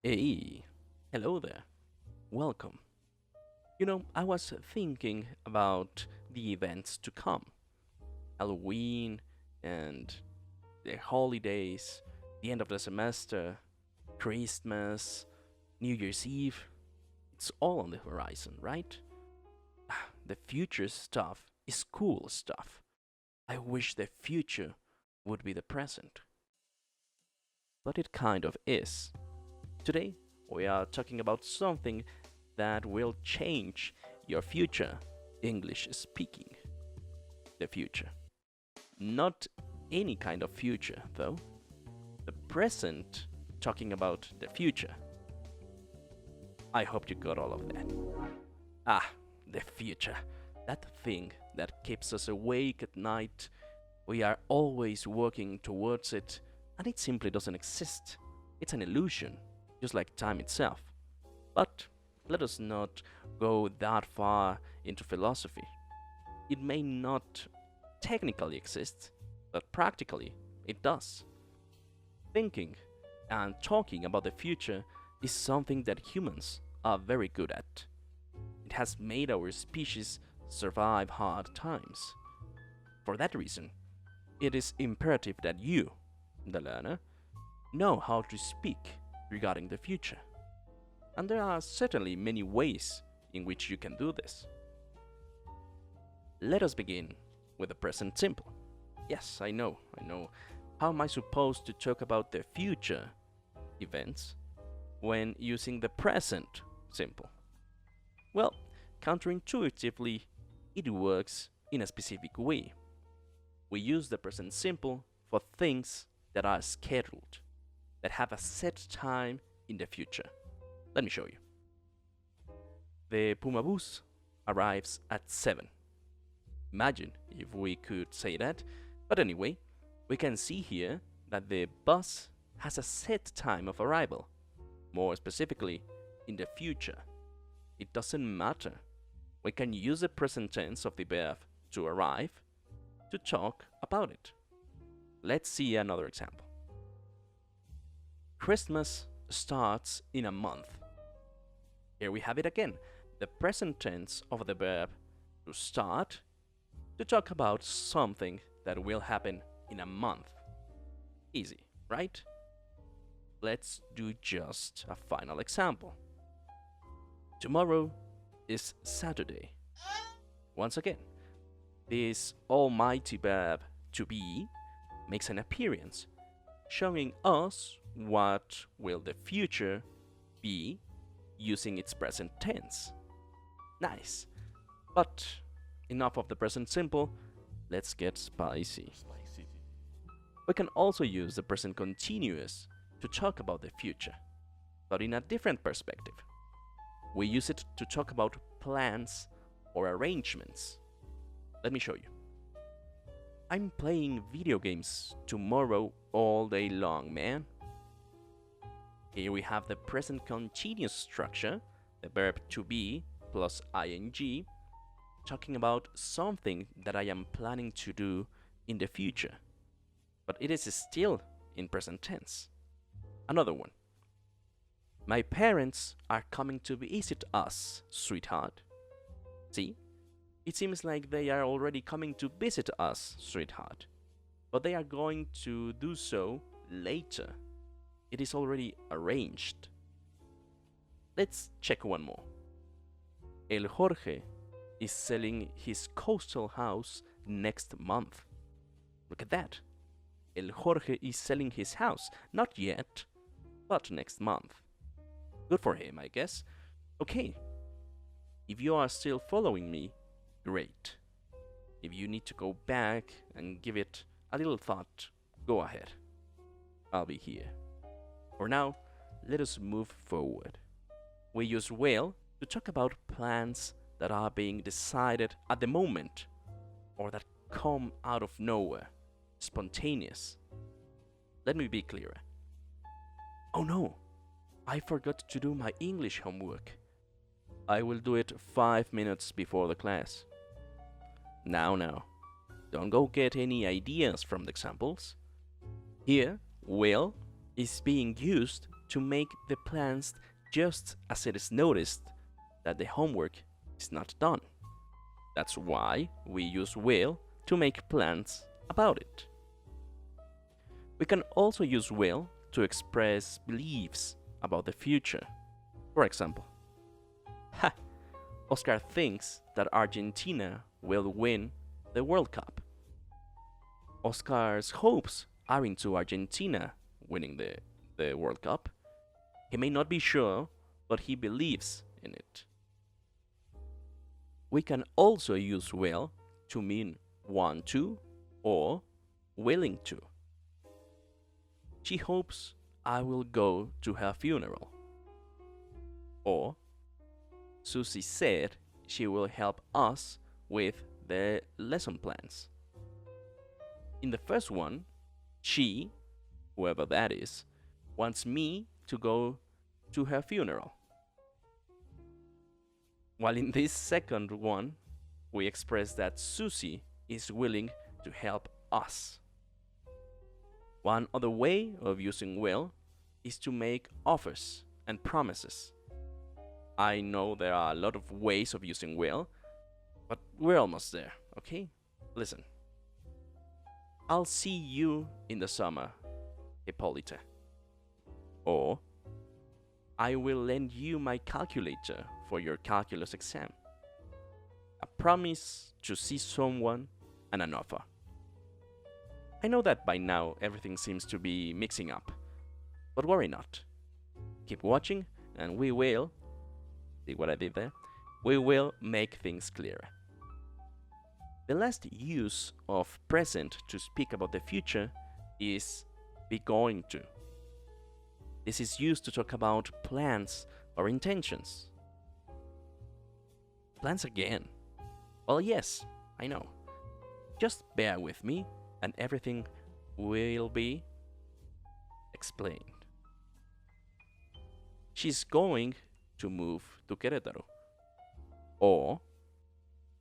Hey, hello there. Welcome. I was thinking about the events to come. Halloween and the holidays, the end of the semester, Christmas, New Year's Eve. It's all on the horizon, right? The future stuff is cool stuff. I wish the future would be the present. But it kind of is. Today, we are talking about something that will change your future, English speaking. The future. Not any kind of future, though. The present, talking about the future. I hope you got all of that. Ah, the future. That thing that keeps us awake at night. We are always working towards it, and it simply doesn't exist. It's an illusion, just like time itself. But let us not go that far into philosophy. It may not technically exist, but practically it does. Thinking and talking about the future is something that humans are very good at. It has made our species survive hard times. For that reason, it is imperative that you, the learner, know how to speak regarding the future. And there are certainly many ways in which you can do this. Let us begin with the present simple. Yes, I know. How am I supposed to talk about the future events when using the present simple? Well, counterintuitively, it works in a specific way. We use the present simple for things that are scheduled, that have a set time in the future. Let me show you. The Puma bus arrives at 7. Imagine if we could say that, but anyway, we can see here that the bus has a set time of arrival, more specifically, in the future. It doesn't matter. We can use the present tense of the verb to arrive to talk about it. Let's see another example. Christmas starts in a month. Here we have it again, the present tense of the verb to start to talk about something that will happen in a month. Easy, right? Let's do just a final example. Tomorrow is Saturday. Once again, this almighty verb to be makes an appearance, showing us what will the future be using its present tense. Nice. But enough of the present simple, let's get spicy. We can also use the present continuous to talk about the future, but in a different perspective. We use it to talk about plans or arrangements. Let me show you. I'm playing video games tomorrow all day long, man. Here we have the present continuous structure, the verb to be plus ing, talking about something that I am planning to do in the future. But it is still in present tense. Another one. My parents are coming to visit us, sweetheart. See? It seems like they are already coming to visit us, sweetheart. But they are going to do so later. It is already arranged. Let's check one more. El Jorge is selling his coastal house next month. Look at that. El Jorge is selling his house, not yet, but next month. Good for him, I guess. Okay. If you are still following me, great. If you need to go back and give it a little thought, go ahead. I'll be here. For now, let us move forward. We use will to talk about plans that are being decided at the moment or that come out of nowhere, spontaneous. Let me be clearer. Oh no, I forgot to do my English homework. I will do it 5 minutes before the class. Now, don't go get any ideas from the examples. Here, will is being used to make the plans just as it is noticed that the homework is not done. That's why we use will to make plans about it. We can also use will to express beliefs about the future. For example, ha, Oscar thinks that Argentina will win the World Cup. Oscar's hopes are into Argentina winning the World Cup. He may not be sure, but he believes in it. We can also use will to mean want to or willing to. She hopes I will go to her funeral. Or Susie said she will help us with the lesson plans. In the first one, she, whoever that is, wants me to go to her funeral. While in this second one, we express that Susie is willing to help us. One other way of using will is to make offers and promises. I know there are a lot of ways of using will, but we're almost there, okay? Listen. I'll see you in the summer, Hippolyta. Or, I will lend you my calculator for your calculus exam. A promise to see someone and an offer. I know that by now everything seems to be mixing up, but worry not. Keep watching and we will, see what I did there? We will make things clearer. The last use of present to speak about the future is be going to. This is used to talk about plans or intentions. Plans again? Well, yes, I know. Just bear with me and everything will be explained. She's going to move to Querétaro. Or,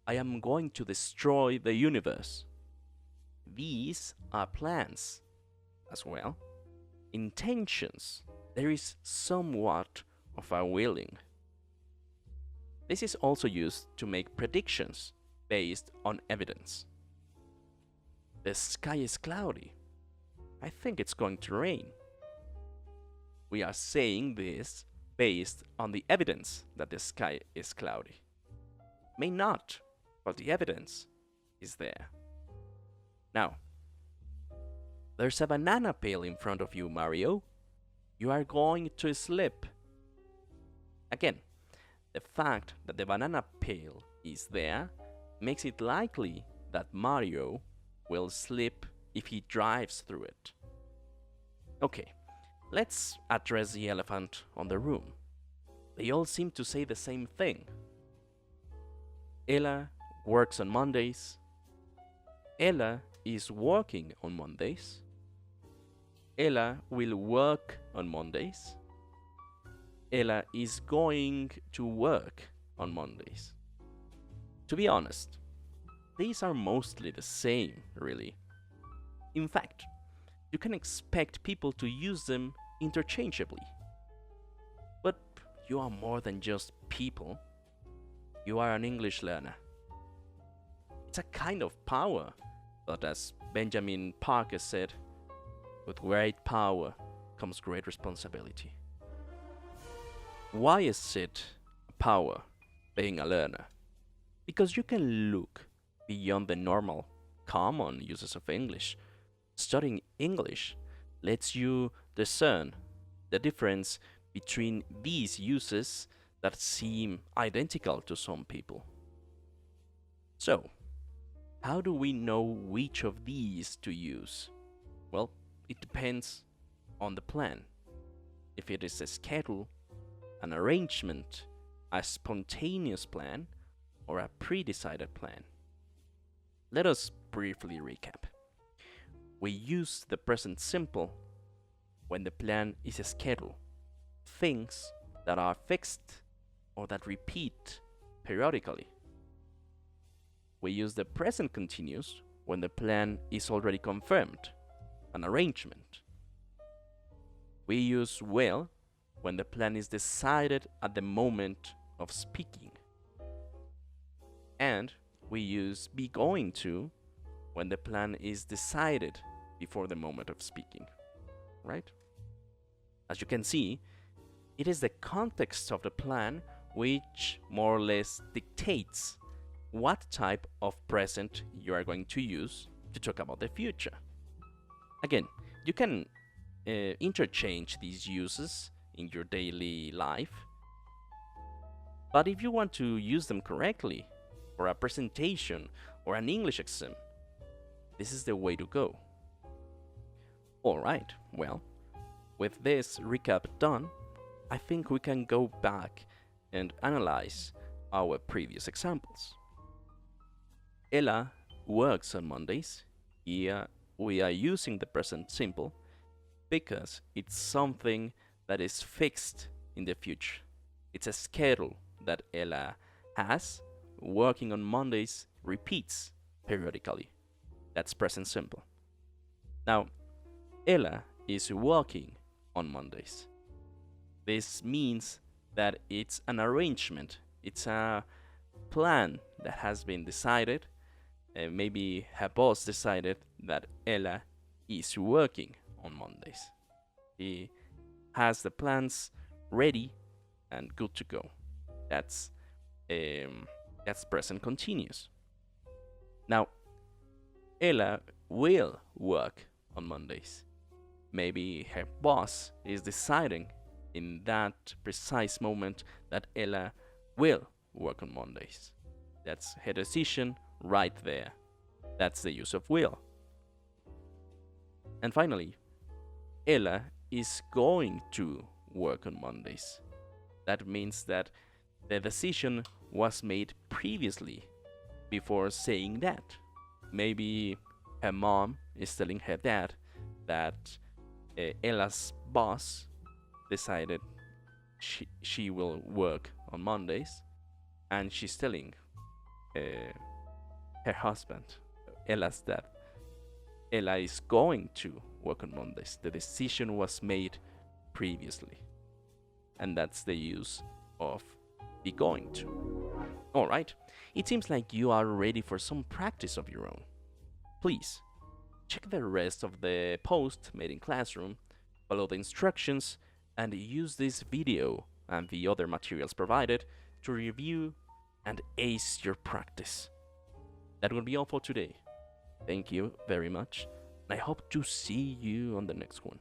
I am going to destroy the universe. These are plans as well. Intentions. There is somewhat of a willing. This is also used to make predictions based on evidence. The sky is cloudy. I think it's going to rain. We are saying this based on the evidence that the sky is cloudy. May not, but the evidence is there. Now, there's a banana peel in front of you, Mario. You are going to slip. Again, the fact that the banana peel is there makes it likely that Mario will slip if he drives through it. Okay, let's address the elephant on the room. They all seem to say the same thing. Ella works on Mondays. Ella is working on Mondays. Ella will work on Mondays. Ella is going to work on Mondays. To be honest, these are mostly the same, really. In fact, you can expect people to use them interchangeably. But you are more than just people. You are an English learner. It's a kind of power, but as Benjamin Parker said, with great power comes great responsibility. Why is it a power, being a learner? Because you can look beyond the normal, common uses of English. Studying English lets you discern the difference between these uses that seem identical to some people. So, how do we know which of these to use? Well, it depends on the plan. If it is a schedule, an arrangement, a spontaneous plan, or a pre-decided plan. Let us briefly recap. We use the present simple when the plan is a schedule, things that are fixed or that repeat periodically. We use the present continuous when the plan is already confirmed, an arrangement. We use will when the plan is decided at the moment of speaking. And we use be going to when the plan is decided before the moment of speaking, right? As you can see, it is the context of the plan which more or less dictates what type of present you are going to use to talk about the future. Again, you can interchange these uses in your daily life, but if you want to use them correctly for a presentation or an English exam, this is the way to go. Alright, well, with this recap done, I think we can go back and analyze our previous examples. Ella works on Mondays. Here we are using the present simple because it's something that is fixed in the future. It's a schedule that Ella has. Working on Mondays repeats periodically. That's present simple. Now, Ella is working on Mondays. This means that it's an arrangement. It's a plan that has been decided. Maybe her boss decided that Ella is working on Mondays. He has the plans ready and good to go. That's present continuous. Now, Ella will work on Mondays. Maybe her boss is deciding in that precise moment that Ella will work on Mondays. That's her decision right there. That's the use of will. And finally, Ella is going to work on Mondays. That means that the decision was made previously before saying that. Maybe her mom is telling her dad that Ella's boss decided she will work on Mondays, and she's telling her husband, Ella's dad, Ella is going to work on Mondays. The decision was made previously. And that's the use of be going to. Alright, it seems like you are ready for some practice of your own. Please, check the rest of the post made in Classroom, follow the instructions, and use this video and the other materials provided to review and ace your practice. That will be all for today. Thank you very much, and I hope to see you on the next one.